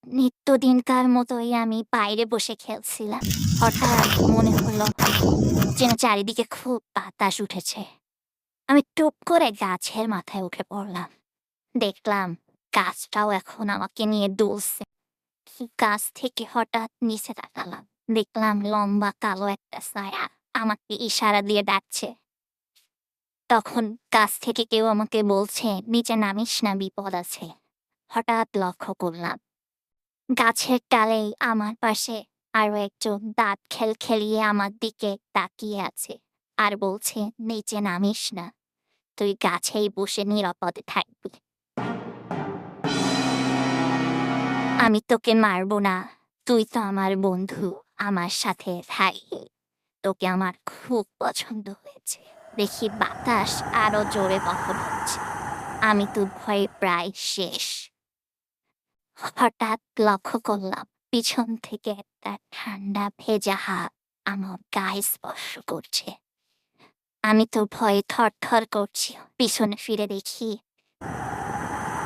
নিত্যদিনকার মতোই আমি বাইরে বসে খেলছিলাম। হঠাৎ মনে হলো যেন চারিদিকে খুব বাতাস উঠেছে। আমি টুপ করে গাছের মাথায় উঠে পড়লাম। দেখলাম গাছটাও এখন আমাকে নিয়ে দুলছে। গাছ থেকে হঠাৎ নিচে তাকালাম। দেখলাম লম্বা কালো একটা ছায়া আমাকে ইশারা দিয়ে ডাকছে। তখন গাছ থেকে কেউ আমাকে বলছে, "নিচে নামিস না, বিপদ আছে।" হঠাৎ লক্ষ্য করলাম গাছের ডালেই আমার পাশে আরো একজন দাঁত খেলখেলিয়ে আমার দিকে তাকিয়ে আছে আর বলছে, "নিচে নামিস না, তুই গাছেই বসে নিরাপদে থাকবি। আমি তোকে মারবো না, তুই তো আমার বন্ধু, আমার সাথে থাকবি। তোকে আমার খুব পছন্দ হয়েছে।" দেখি বাতাস আরো জোরে বহন হচ্ছে। আমি তো ভয়ে প্রায় শেষ। হঠাৎ লক্ষ্য করলাম পিছন থেকে একটা ঠান্ডা ভেজা হাত আমার গায়ে স্পর্শ করছে। আমি তো ভয়ে থরথর করছি। পিছনে ফিরে দেখি